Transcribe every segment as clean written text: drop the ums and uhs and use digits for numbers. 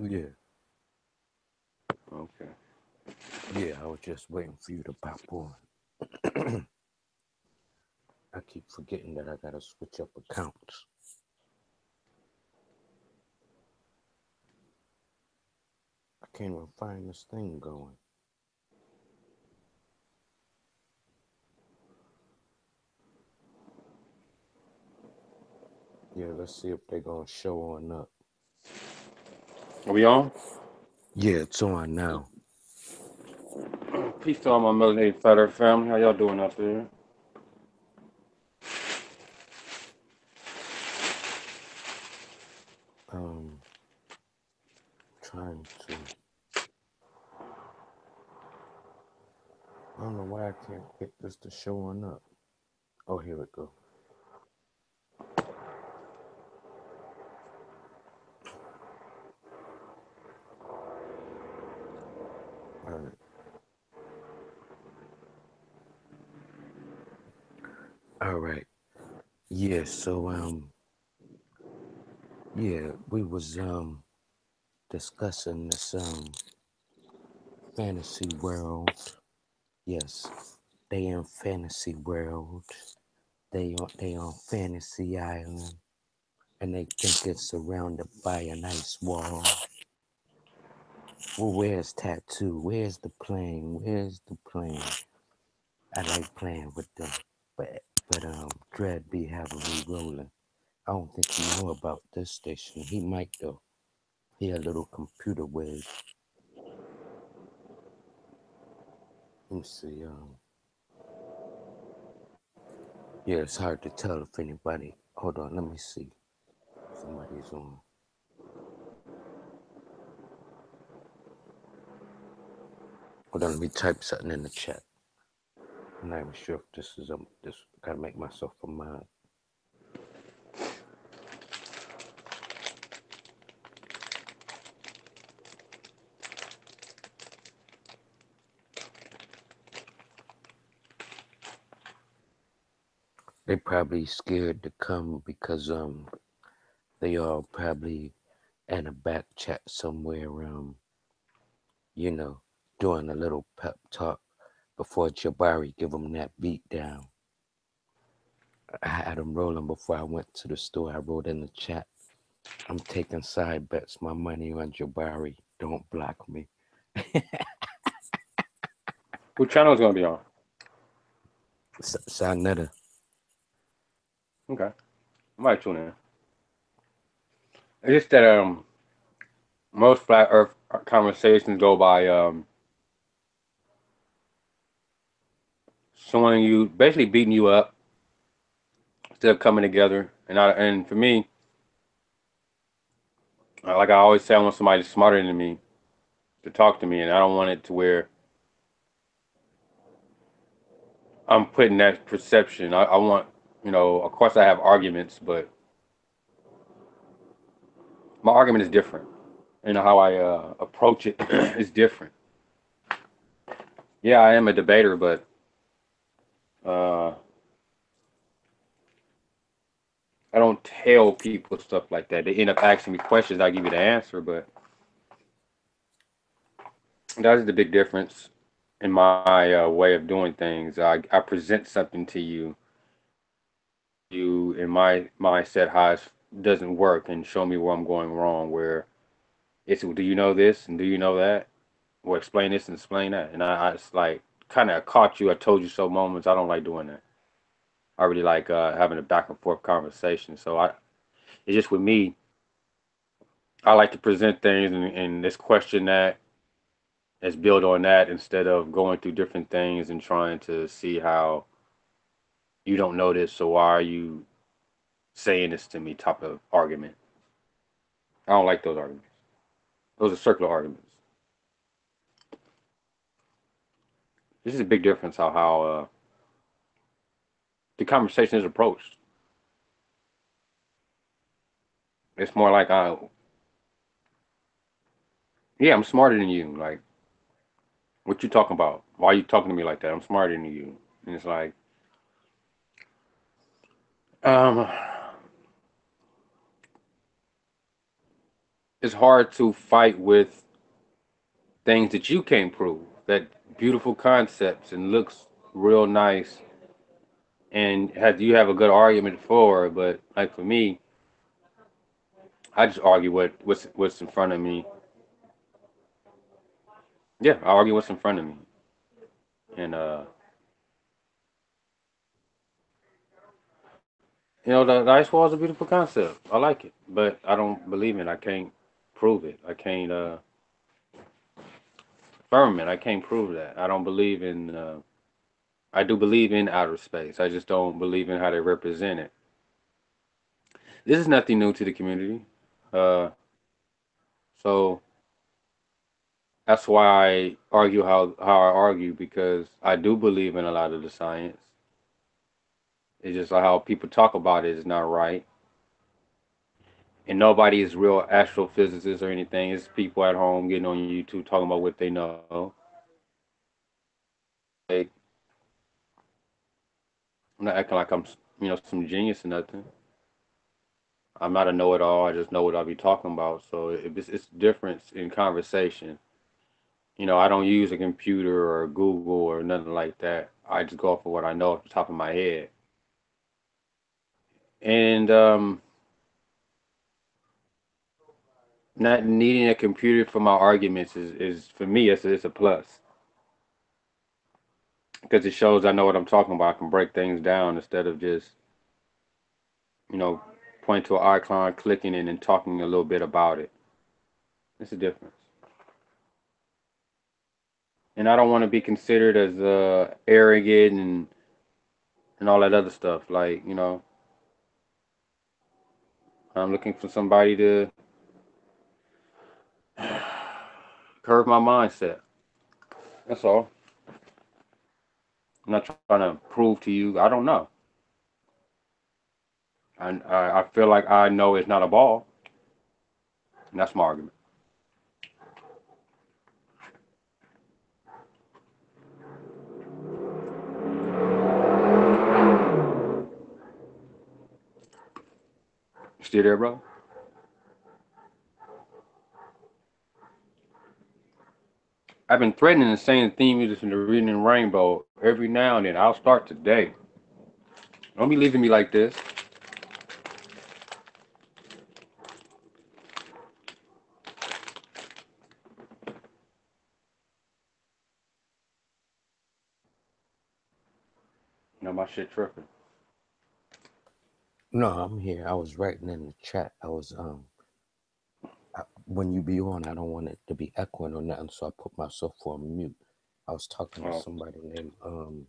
Yeah, Okay. yeah, I was just waiting for you to pop on. I keep forgetting that I gotta switch up accounts. I can't even find this thing going. Yeah, let's see if they're gonna show on up. Are we on? Yeah, it's on now. Peace to all my melanated fighter family. How y'all doing out there? Um, trying to. I don't know why I can't get this to show on up. Oh, here we go. All right, all right. Yeah, so yeah, we was discussing this fantasy world. Yes, they in fantasy world. They on fantasy island, and they think it's surrounded by a nice wall. Well, where's tattoo? Where's the plane? Where's the plane? I like playing with them, but Dread be having me rolling. I don't think he know about this station. He might though. He a little computer whiz. Let me see. Yeah, it's hard to tell if anybody. Hold on, let me see. Somebody's on. Hold on, let me type something in the chat. I'm not even sure if this is this. Gotta make myself a mind. They probably scared to come because they all probably in a back chat somewhere you know, doing a little pep talk before Jabari give them that beat down. I had them rolling before I went to the store. I wrote in the chat, I'm taking side bets. My money on Jabari. Don't block me. What channel is gonna be on? Sanetta. Okay. I might tune in. It's just that most flat Earth conversations go by showing you basically beating you up instead of coming together. And for me, like I always say, I want somebody smarter than me to talk to me, and I don't want it to where I'm putting that perception. I want, of course, I have arguments, but my argument is different. How I approach it is different. Yeah, I am a debater, but uh, I don't tell people stuff like that. They end up asking me questions. I give you the answer, but that is the big difference in my way of doing things. I present something to you, you in my mindset how it doesn't work, and show me where I'm going wrong. Where it's, do you know this and do you know that? Well, explain this and explain that. And I it's like kind of caught you. I told you so moments. I don't like doing that. I really like having a back and forth conversation. It's just with me. I like to present things and this question that is built on that instead of going through different things and trying to see how you don't know this, so why are you saying this to me type of argument. I don't like those arguments. Those are circular arguments. This is a big difference how the conversation is approached. It's more like, yeah, I'm smarter than you. Like, what you talking about? Why are you talking to me like that? I'm smarter than you. And it's like, um, it's hard to fight with things that you can't prove. That beautiful concepts and looks real nice, and had you have a good argument for it. But like for me, I just argue what's in front of me. Yeah, I argue what's in front of me, and the ice wall is a beautiful concept. I like it, but I don't believe in it. I can't prove it. I can't firmament. I can't prove that. I don't believe in. I do believe in outer space. I just don't believe in how they represent it. This is nothing new to the community. Uh, so that's why I argue how I argue because I do believe in a lot of the science. It's just like how people talk about it is not right. And nobody is real astrophysicists or anything. It's people at home getting on YouTube talking about what they know. Like I'm not acting like I'm some genius or nothing. I'm not a know-it-all. I just know what I'll be talking about. So it's difference in conversation. I don't use a computer or Google or nothing like that. I just go off of what I know off the top of my head. And not needing a computer for my arguments is for me it's a plus because it shows I know what I'm talking about. I can break things down instead of just you know point to an icon, clicking it, and talking a little bit about it. It's a difference. And I don't want to be considered as arrogant and all that other stuff. Like I'm looking for somebody to curve my mindset. That's all. I'm not trying to prove to you. I don't know. I feel like I know it's not a ball, and that's my argument. You still there, bro? I've been threatening the same theme as in the Reading Rainbow every now and then. I'll start today. Don't be leaving me like this. My shit tripping. No, I'm here. I was writing in the chat. When you be on, I don't want it to be echoing or nothing, so I put myself on mute. I was talking to Oh, somebody named um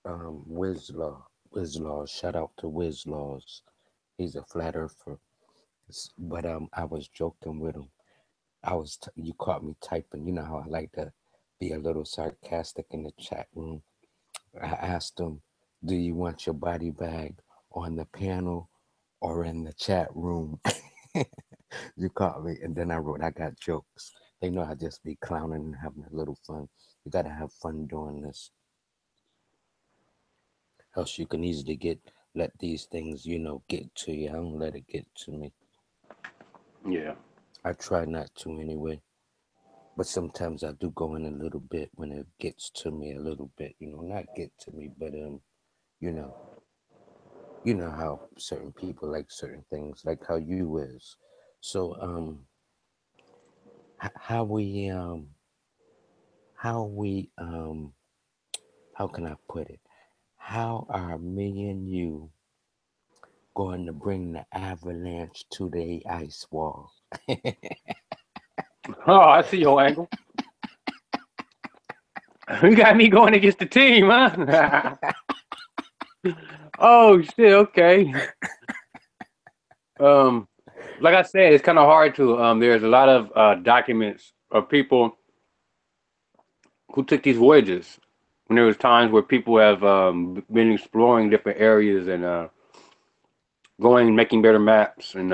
Wizlaw. Wizlaw. Shout out to Wizlaws. He's a flat earther. But I was joking with him. You caught me typing. You know how I like to be a little sarcastic in the chat room. I asked him, "Do you want your body bag on the panel or in the chat room?" You caught me, and then I wrote, "I got jokes." They know I just be clowning and having a little fun. You gotta have fun doing this, else you can easily let these things, get to you. I don't let it get to me. yeah. I try not to anyway. But sometimes I do go in a little bit when it gets to me a little bit, not get to me, but you know, you know how certain people like certain things, like how you is. So how we how can I put it? How are me and you going to bring the avalanche to the ice wall? Oh, I see your angle. You got me going against the team, huh? Oh shit. Okay. Um, like I said, it's kind of hard to. There's a lot of documents of people who took these voyages. When there was times where people have been exploring different areas and going, making better maps and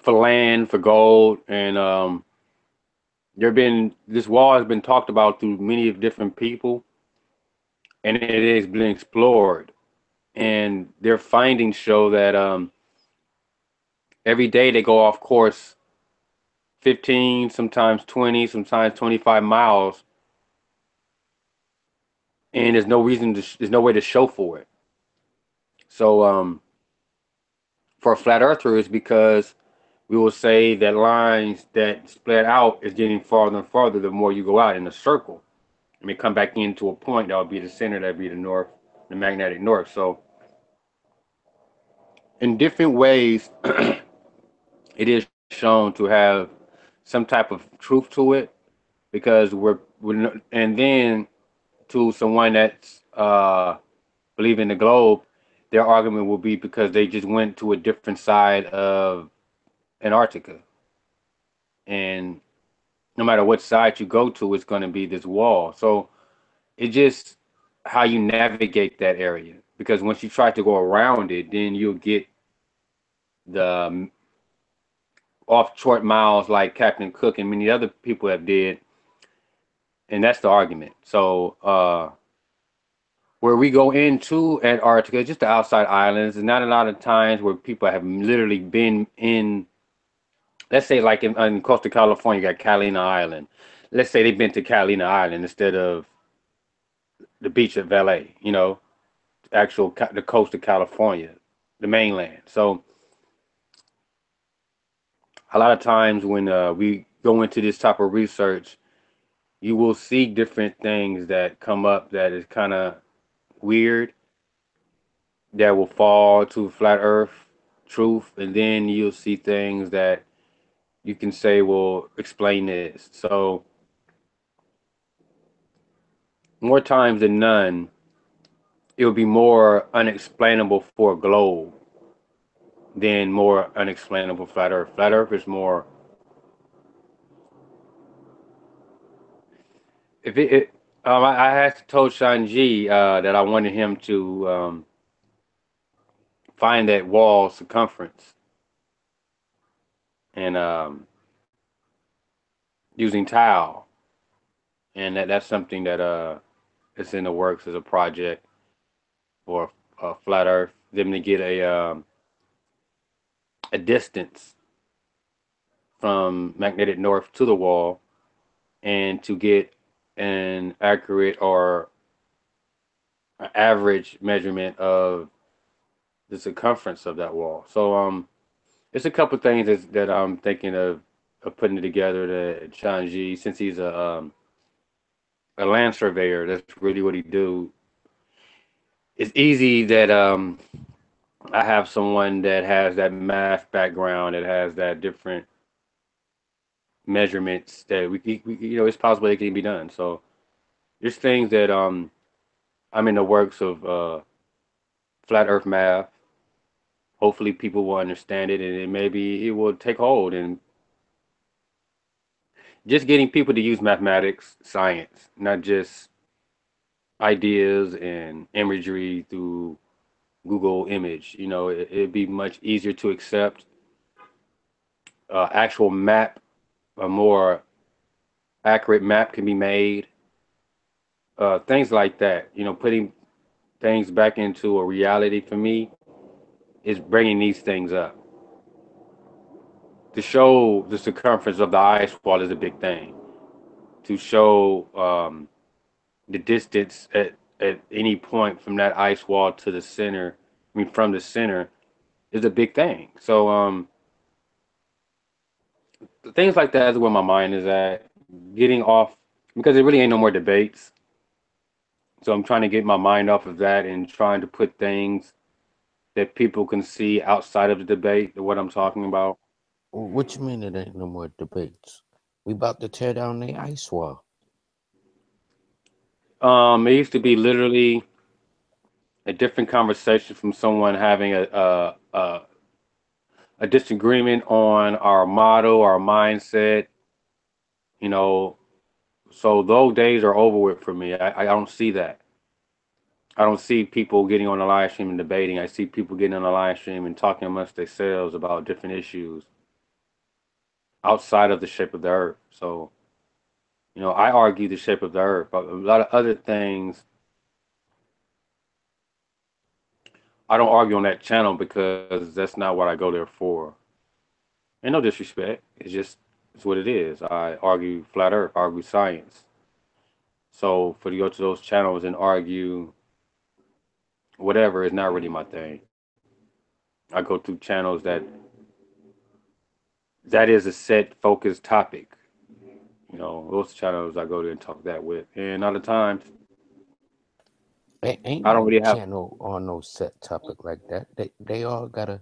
for land, for gold, and there been this wall has been talked about through many of different people, and it has been explored. and their findings show that every day they go off course 15, sometimes 20, sometimes 25 miles, and there's no reason to, there's no way to show for it. So for a flat earther, it's because we will say that lines that split out is getting farther and farther the more you go out in a circle. I mean, come back into a point that would be the center, that would be the north, the magnetic north. So in different ways, it is shown to have some type of truth to it because we're and then to someone that's believing the globe, their argument will be because they just went to a different side of Antarctica, and no matter what side you go to, it's going to be this wall. So it's just how you navigate that area because once you try to go around it, then you'll get the off short miles like Captain Cook and many other people have did, and that's the argument. So where we go into Antarctica, just the outside islands, there's not a lot of times where people have literally been in. Let's say like in Costa California, you got Catalina Island. Let's say they've been to Catalina Island instead of the beach at Valet. Actual the coast of California, the mainland. So a lot of times when we go into this type of research, you will see different things that come up that is kind of weird that will fall to flat earth truth, and then you'll see things that you can say will explain this. So more times than none, it will be more unexplainable for a globe than more unexplainable flat earth. Flat earth is more, if I had told Shanji that I wanted him to find that wall circumference and using tile, and that's something that is in the works as a project for flat Earth. Them to get a distance from magnetic north to the wall, and to get an accurate or average measurement of the circumference of that wall. So it's a couple things that I'm thinking of putting it together to Chanji, since he's a land surveyor. That's really what he do. It's easy that I have someone that has that math background, that has that different measurements that it's possible it can be done. So there's things that I'm in the works of flat Earth math. Hopefully, people will understand it, and maybe it will take hold. And just getting people to use mathematics, science, not just ideas and imagery through Google image. It'd be much easier to accept actual map. A more accurate map can be made. Things like that. Putting things back into a reality for me is bringing these things up. To show the circumference of the ice wall is a big thing. To show the distance at any point from that ice wall to the center, I mean, from the center, is a big thing. So things like that is where my mind is at. Getting off, because there really ain't no more debates. So I'm trying to get my mind off of that and trying to put things that people can see outside of the debate, what I'm talking about. What you mean it ain't no more debates? We about to tear down the ice wall. It used to be literally a different conversation from someone having a disagreement on our motto, our mindset, you know. So those days are over with for me. I don't see that. I don't see people getting on the live stream and debating. I see people getting on the live stream and talking amongst themselves about different issues outside of the shape of the earth. So, I argue the shape of the earth, but a lot of other things I don't argue on that channel because that's not what I go there for. And no disrespect, it's what it is. I argue flat Earth, argue science. So for to go to those channels and argue whatever is not really my thing. I go through channels that is a set focused topic. You know, those channels I go there and talk that with. And other times Ain't I don't no really have. channel on no set topic like that. They all gotta,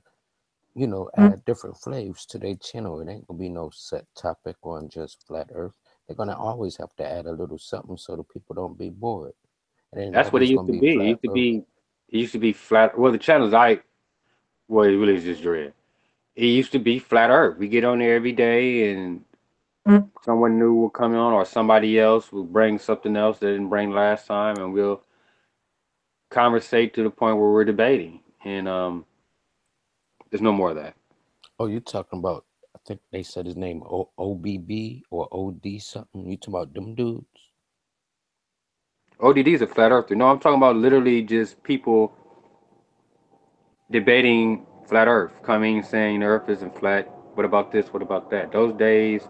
add different flavors to their channel. It ain't gonna be no set topic on just flat Earth. They're gonna always have to add a little something so the people don't be bored. It ain't That's what it always used gonna to be be. flat Earth. It used to be flat. Well, the channels well, it really is just dread. It used to be flat Earth. We get on there every day, and someone new will come on, or somebody else will bring something else they didn't bring last time, and we'll conversate to the point where we're debating. And there's no more of that. Oh, you talking about? I think they said his name OBB or OD something. You talking about them dudes? ODD is a flat earther. No, I'm talking about literally just people debating flat Earth, coming saying the Earth isn't flat. What about this? What about that? Those days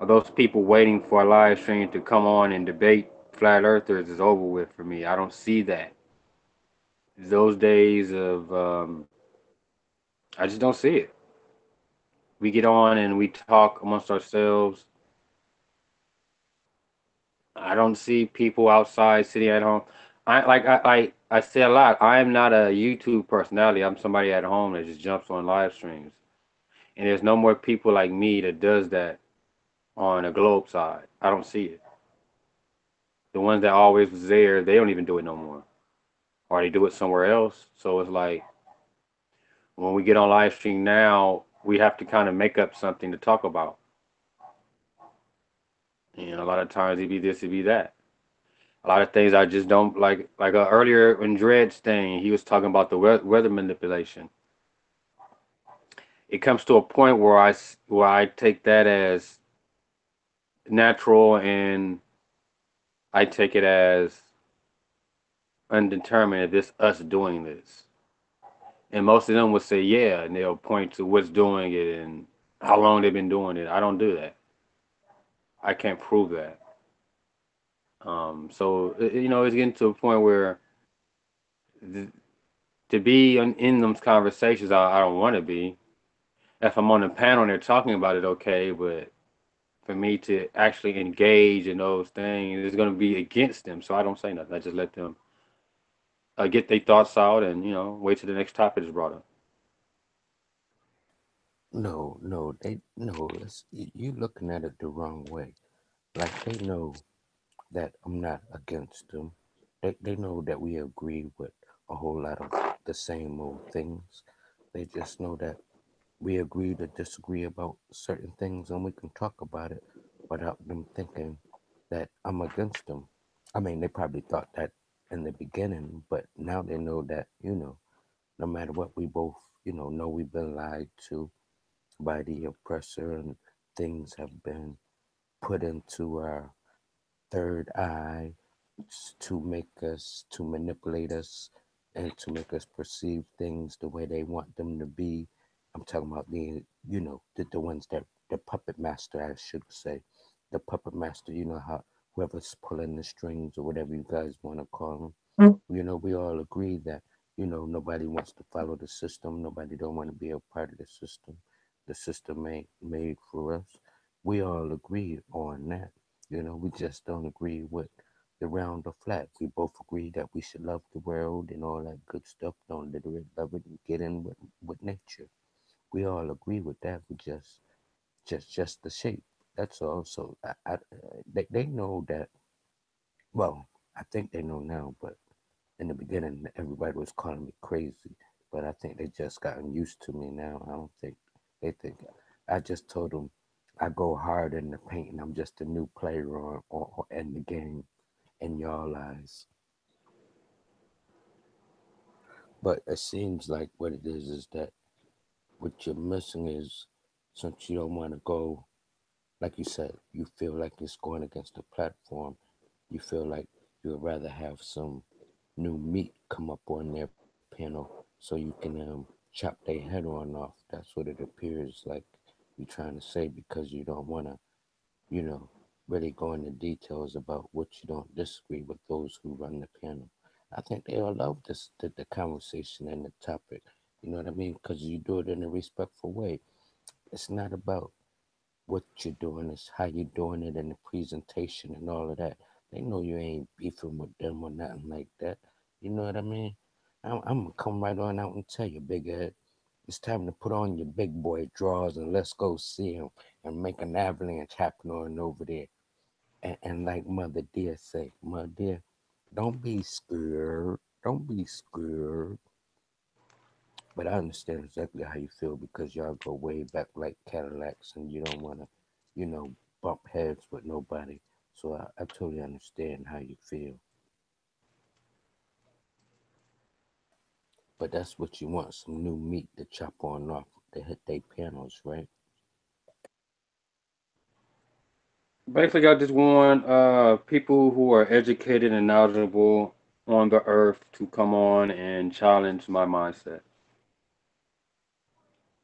of those people waiting for a live stream to come on and debate flat earthers is over with for me. I don't see that. Those days of I just don't see it. We get on and we talk amongst ourselves. I don't see people outside sitting at home. I say a lot. I am not a YouTube personality. I'm somebody at home that just jumps on live streams. And there's no more people like me that does that on a globe side. I don't see it. The ones that always was there, they don't even do it no more, or they do it somewhere else. So it's like when we get on live stream now, we have to kind of make up something to talk about. And a lot of times it be this, it be that. A lot of things I just don't like. Like earlier in Dred's thing, he was talking about the weather manipulation. It comes to a point where I take that as natural, and I take it as undetermined if it's us doing this. And most of them would say, yeah, and they'll point to what's doing it and how long they've been doing it. I don't do that. I can't prove that. It's getting to a point where th- to be in those conversations, I don't want to be. If I'm on a panel and they're talking about it, okay, but for me to actually engage in those things, it's going to be against them. So I don't say nothing. I just let them get their thoughts out and, wait till the next topic is brought up. No, no, they no. You looking at it the wrong way. Like they know that I'm not against them. They know that we agree with a whole lot of the same old things. They just know that we agree to disagree about certain things and we can talk about it without them thinking that I'm against them. I mean, they probably thought that in the beginning, but now they know that, no matter what, we both, know we've been lied to by the oppressor and things have been put into our third eye to make us, to manipulate us, and to make us perceive things the way they want them to be. I'm talking about the ones that the puppet master, I should say, the puppet master. You know how whoever's pulling the strings or whatever you guys want to call them. We all agree that nobody wants to follow the system. Nobody don't want to be a part of the system. The system ain't made for us. We all agree on that. We just don't agree with the round or flat. We both agree that we should love the world and all that good stuff. Don't litter it, love it, and get in with nature. We all agree with that. We just the shape. That's all. So they know that. Well, I think they know now, but in the beginning, everybody was calling me crazy. But I think they just gotten used to me now. I don't think they think. I just told them I go hard in the paint and I'm just a new player or in the game in y'all eyes. But it seems like what it is that what you're missing is since you don't want to go, like you said, you feel like it's going against the platform. You feel like you'd rather have some new meat come up on their panel so you can chop their head on off. That's what it appears like you're trying to say, because you don't want to, you know, really go into details about what you don't disagree with those who run the panel. I think they all love this, the conversation and the topic. You know what I mean? Because you do it in a respectful way. It's not about what you're doing, it's how you're doing it in the presentation and all of that. They know you ain't beefing with them or nothing like that. You know what I mean? I'm gonna come right on out and tell you, big head, it's time to put on your big boy drawers and let's go see him and make an avalanche happen on over there. And like Mother Dear say, Mother Dear, don't be scared. Don't be scared. But I understand exactly how you feel because y'all go way back like Cadillacs and you don't want to, bump heads with nobody. So I totally understand how you feel. But that's what you want, some new meat to chop on off to hit they panels, right? Basically, I just want people who are educated and knowledgeable on the earth to come on and challenge my mindset.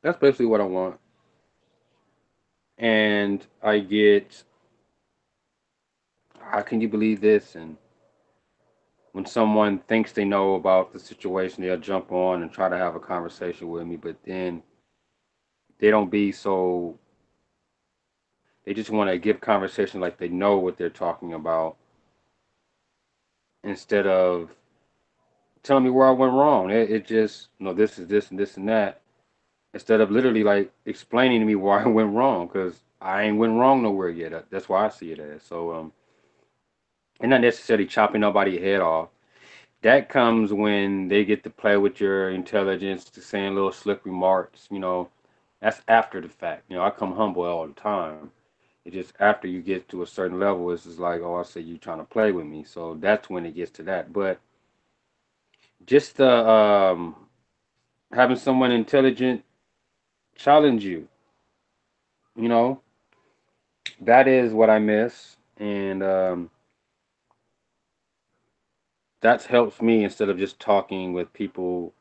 That's basically what I want. And I get, how can you believe this? And when someone thinks they know about the situation, they'll jump on and try to have a conversation with me, but then they don't be so, they just want to give conversation like they know what they're talking about instead of telling me where I went wrong. It just, no, this is this and this and that, instead of literally like explaining to me why I went wrong, because I ain't went wrong nowhere yet. That's why I see it as. So, and not necessarily chopping nobody's head off. That comes when they get to play with your intelligence, to saying little slick remarks. That's after the fact. I come humble all the time. It's just after you get to a certain level, it's just like, oh, I see you trying to play with me. So that's when it gets to that. But just having someone intelligent challenge you, you know, that is what I miss, and that helps me instead of just talking with people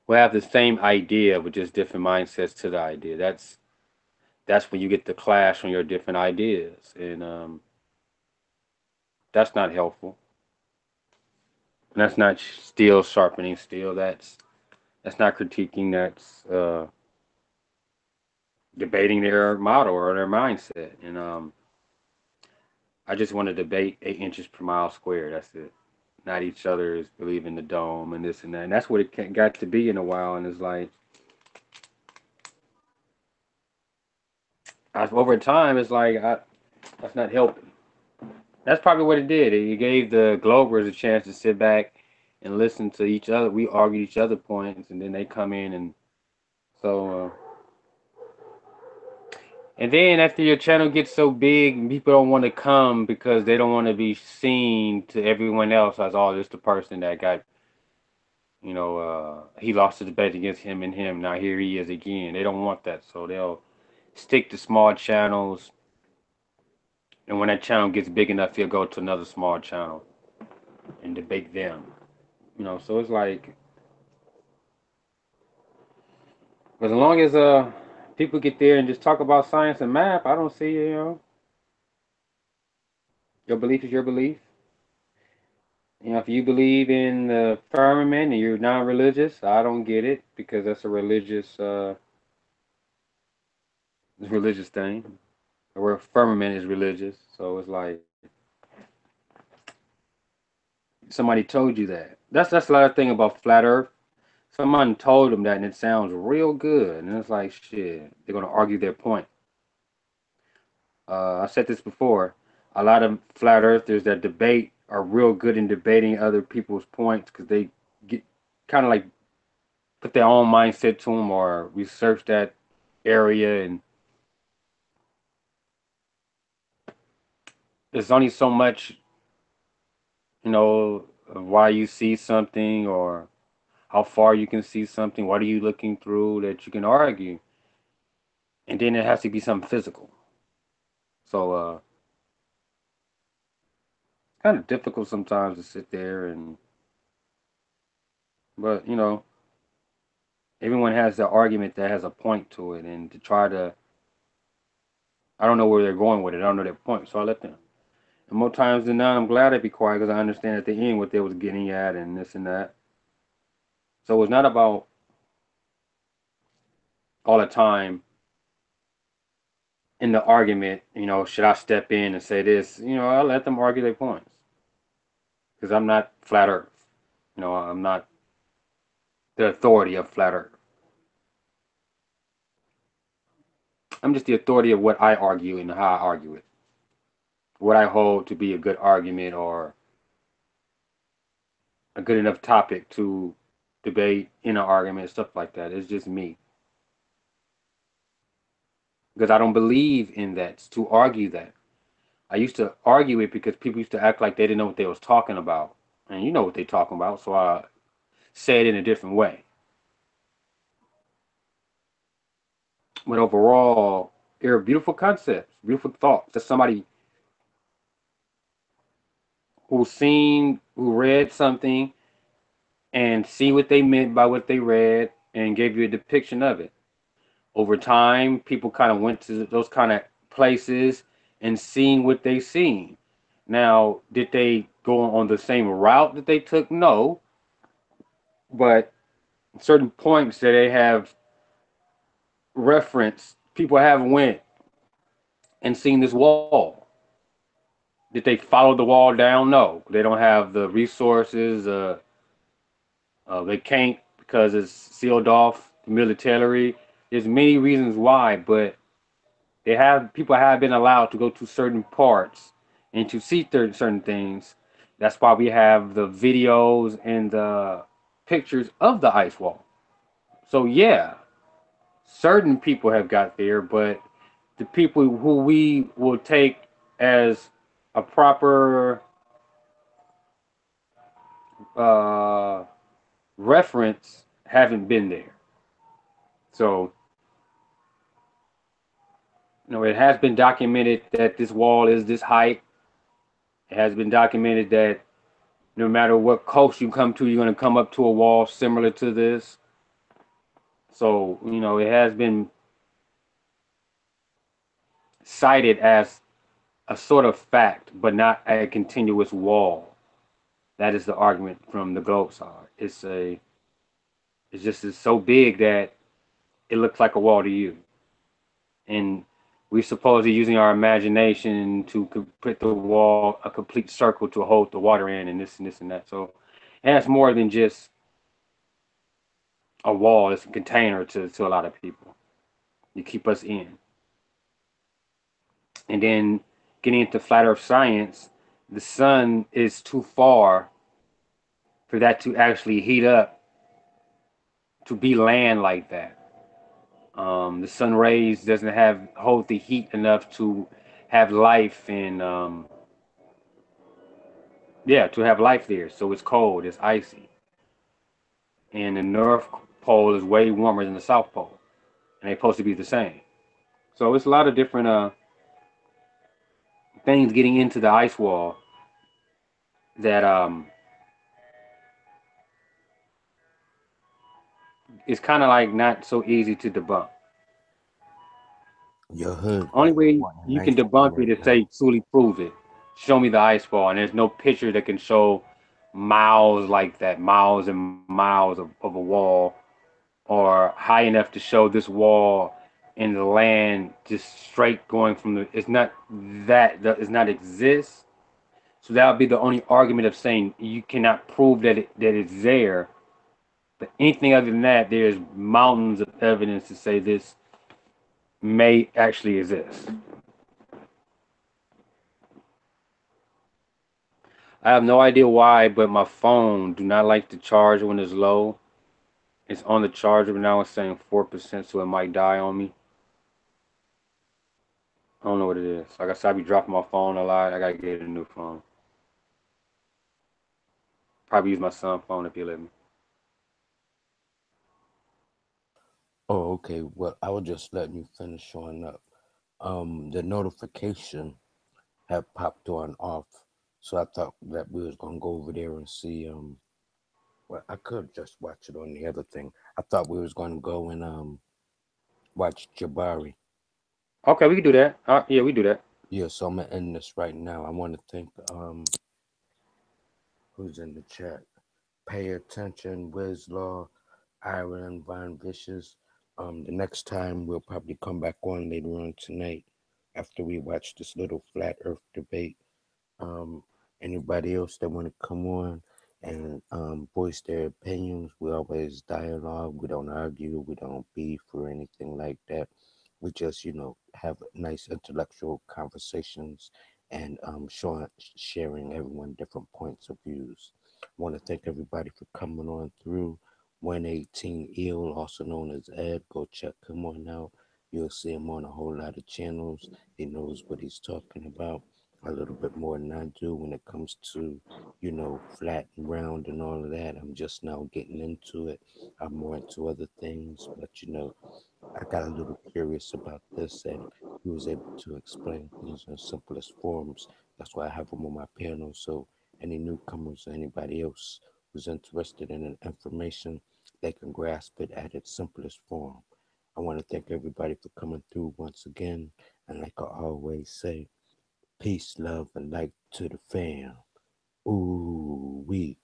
who have the same idea with just different mindsets to the idea. That's when you get the clash on your different ideas, and that's not helpful. And that's not steel sharpening steel. That's not critiquing. That's debating their model or their mindset. And I just want to debate 8 inches per mile square. That's it. Not each other's believe in the dome and this and that. And that's what it got to be in a while. And it's like, over time, it's like that's not helping. That's probably what it did. It gave the Globers a chance to sit back and listen to each other. We argued each other points, and then they come in and so. And then after your channel gets so big, people don't want to come because they don't want to be seen to everyone else as, oh, just the person that got, he lost the debate against him and him. Now here he is again. They don't want that, so they'll stick to small channels. And when that channel gets big enough, he'll go to another small channel and debate them. So it's like, as long as people get there and just talk about science and math, I don't see, your belief is your belief. If you believe in the firmament and you're non-religious, I don't get it because that's a religious thing. The word firmament is religious, so it's like somebody told you that. That's the other thing about flat Earth. Someone told them that, and it sounds real good, and it's like shit. They're gonna argue their point. I said this before. A lot of flat earthers that debate are real good in debating other people's points because they get kind of like put their own mindset to them or research that area, and there's only so much, of why you see something or how far you can see something. What are you looking through that you can argue? And then it has to be something physical. So it's kind of difficult sometimes to sit there and But everyone has their argument that has a point to it, and to try to, I don't know where they're going with it. I don't know their point, so I let them. And more times than not, I'm glad they be quiet because I understand at the end what they was getting at and this and that. So it's not about all the time in the argument. Should I step in and say this? I let them argue their points because I'm not flat Earth. I'm not the authority of flat Earth. I'm just the authority of what I argue and how I argue it, what I hold to be a good argument or a good enough topic to debate in an argument, stuff like that. It's just me because I don't believe in that to argue that. I used to argue it because people used to act like they didn't know what they was talking about, and you know what they talking about, so I say it in a different way. But overall, they're beautiful concepts, beautiful thoughts. That somebody who read something and see what they meant by what they read and gave you a depiction of it. Over time, people kind of went to those kind of places and seen what they seen. Now, did they go on the same route that they took? No, but certain points that they have referenced, people have went and seen this wall. Did they follow the wall down? No, they don't have the resources. They can't because it's sealed off militarily. There's many reasons why, but people have been allowed to go to certain parts and to see certain things. That's why we have the videos and the pictures of the ice wall. So yeah, certain people have got there, but the people who we will take as a proper uh, reference haven't been there. So it has been documented that this wall is this height. It has been documented that no matter what coast you come to, you're going to come up to a wall similar to this. So, it has been cited as a sort of fact, but not a continuous wall. That is the argument from the globe side. It's so big that it looks like a wall to you. And we're supposedly using our imagination to put the wall a complete circle to hold the water in and this and this and that. So it has more than just a wall. It's a container to a lot of people. You keep us in. And then getting into flat earth science, the sun is too far for that to actually heat up to be land like that. The sun rays doesn't have hold the heat enough to have life and yeah, to have life there. So it's cold, it's icy, and the North Pole is way warmer than the South Pole, and they're supposed to be the same. So it's a lot of different things getting into the ice wall that is kind of like not so easy to debunk. Your hood Only way want a you can nice one debunk right it is now. say truly prove it. Show me the ice wall, and there's no picture that can show miles like that, miles and miles of a wall, or high enough to show this wall in the land just straight going from the. It's not that does not exist. So that would be the only argument of saying you cannot prove that it's there. But anything other than that, there's mountains of evidence to say this may actually exist. I have no idea why, but my phone do not like to charge when it's low. It's on the charger, but now it's saying 4%, so it might die on me. I don't know what it is. Like I said, I be dropping my phone a lot. I gotta get a new phone. Probably use my son's phone if he let me. Oh, okay. Well, I was just letting you finish showing up. The notification had popped on off, so I thought that we was gonna go over there and see. Well, I could just watch it on the other thing. I thought we was going to go and watch Jabari. Okay, we can do that. Yeah, we do that. Yeah, so I'm gonna end this right now. I want to thank who's in the chat. Pay attention, Wiz Law, Iron, Von Vicious. The next time we'll probably come back on later on tonight after we watch this little flat Earth debate. Um, Anybody else that want to come on and voice their opinions, we always dialogue. We don't argue. We don't beef or anything like that. We just, have nice intellectual conversations and sharing everyone different points of views. I want to thank everybody for coming on through. 118 Eel, also known as Ed. Go check him on out. You'll see him on a whole lot of channels. He knows what he's talking about a little bit more than I do when it comes to, flat and round and all of that. I'm just now getting into it. I'm more into other things, but I got a little curious about this, and he was able to explain things in simplest forms. That's why I have him on my panel. So any newcomers or anybody else who's interested in information, they can grasp it at its simplest form. I want to thank everybody for coming through once again. And like I always say, peace, love, and light to the fam. Ooh, we.